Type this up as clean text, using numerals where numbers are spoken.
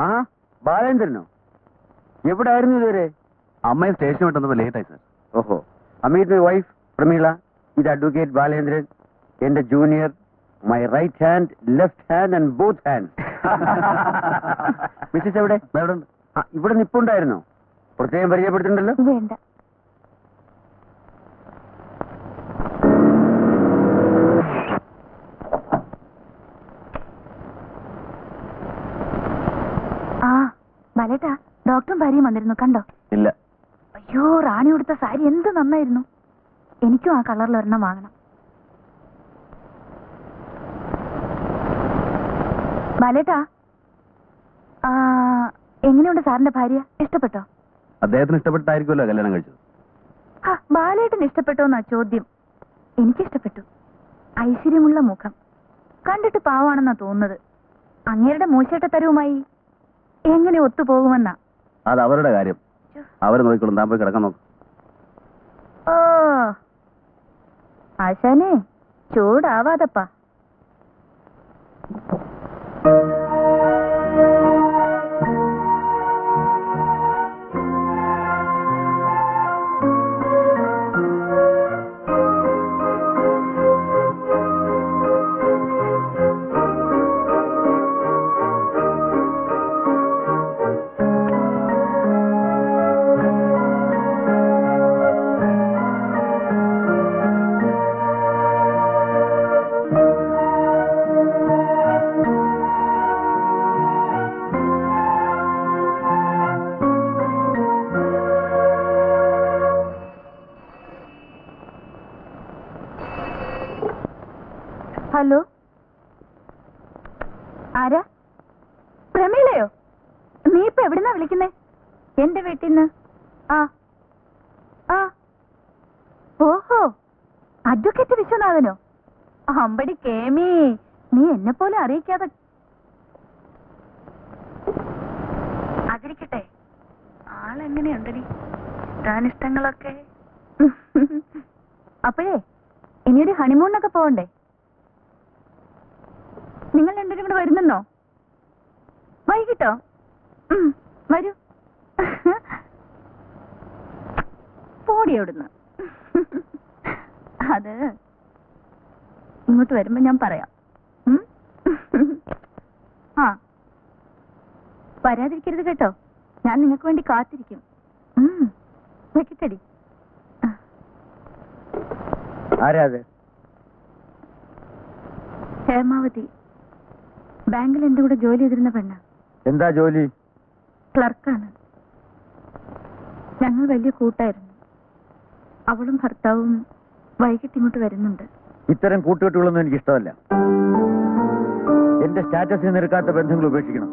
ആ ബാലേന്ദ്രനോ? എവിടെ ആയിരുന്നു ഇതുവരെ? അമ്മയെ സ്റ്റേഷൻ വിട്ടുന്നപ്പോൾ ലേറ്റായി സാർ. ഓഹോ. അമീത് മൈ വൈഫ് പ്രമീള. ഇത് അഡ്വക്കേറ്റ് ബാലേന്ദ്രൻ, എന്റെ junior. My right hand, left hand and both hand. Missus എവിടെ? ഇവിടെ നിപ്പുണ്ടായിരുന്നോ? പ്രത്യേകം പരിചയപ്പെടുത്തുന്നുണ്ടല്ലോ. വേണ്ട. ആ ബാലേട്ടാ, ഡോക്ടറും ഭാര്യയും വന്നിരുന്നു, കണ്ടോ? ഇല്ല. അയ്യോ, റാണി കൊടുത്ത സാരി എന്ത് നന്നായിരുന്നു. എനിക്കും ആ കളറിൽ ഒരെണ്ണം വാങ്ങണം. ബാലേട്ടാ, എങ്ങനെയുണ്ട് സാറിന്റെ ഭാര്യ? ഇഷ്ടപ്പെട്ടോ? അദ്ദേഹത്തിന് ഇഷ്ടപ്പെട്ടായിരിക്കുമല്ലോ കല്യാണം കഴിച്ചത്. ബാലേട്ടന് ഇഷ്ടപ്പെട്ടോന്നാ ചോദ്യം. എനിക്കിഷ്ടപ്പെട്ടു. ഐശ്വര്യമുള്ള മുഖം, കണ്ടിട്ട് പാവാണെന്നാ തോന്നുന്നത്. അങ്ങേരുടെ മൂശേട്ടത്തരവുമായി എങ്ങനെ ഒത്തുപോകുമെന്നാ. അത് അവരുടെ കാര്യം, അവരെ നോക്കിക്കോളും. താൻ പോയി കിടക്കാൻ നോക്കും. ഓ ആശാനെ, ചൂടാവാതപ്പാ. ഹലോ, ആരാ? പ്രമീളയോ? നീ ഇപ്പൊ എവിടുന്നാ വിളിക്കുന്നേ? എന്റെ വീട്ടിൽ നിന്ന്. ഓഹോ, അഡ്വക്കേറ്റ് വിശ്വനാഥനോ? അമ്പടി കേമി, നീ എന്നെ പോലെ അറിയിക്കാതെ. അതിരിക്കട്ടെ, ആളെങ്ങനെയുണ്ടടി? ഇഷ്ടാനിഷ്ടങ്ങളൊക്കെ. അപ്പോഴേ ഇനിയൊരു ഹണിമൂണിനൊക്കെ പോകണ്ടേ? നിങ്ങൾ രണ്ടുപേരും കൂടെ വരുന്നെന്നോ? വൈകിട്ടോ? വരൂ. പോടി അവിടുന്ന്. അത് ഇങ്ങോട്ട് വരുമ്പോ ഞാൻ പറയാം. വരാതിരിക്കരുത് കേട്ടോ, ഞാൻ നിങ്ങൾക്ക് വേണ്ടി കാത്തിരിക്കും. വെക്കട്ടടി. ആരാത്? ഹേമാവതി, ബാങ്കിൽ എന്റെ കൂടെ ജോലി ചെയ്തിരുന്ന പെണ്ണ. എന്താ ജോലി? ക്ലർക്കാണ്. ഞങ്ങൾ വലിയ കൂട്ടായിരുന്നു. അവളും ഭർത്താവും വൈകിട്ട് ഇങ്ങോട്ട് വരുന്നുണ്ട്. ഇത്തരം കൂട്ടുകെട്ടുകളൊന്നും എനിക്ക് ഇഷ്ടമല്ല. എന്റെ സ്റ്റാറ്റസിൽ നിരക്കാത്ത ബന്ധങ്ങൾ ഉപേക്ഷിക്കണം.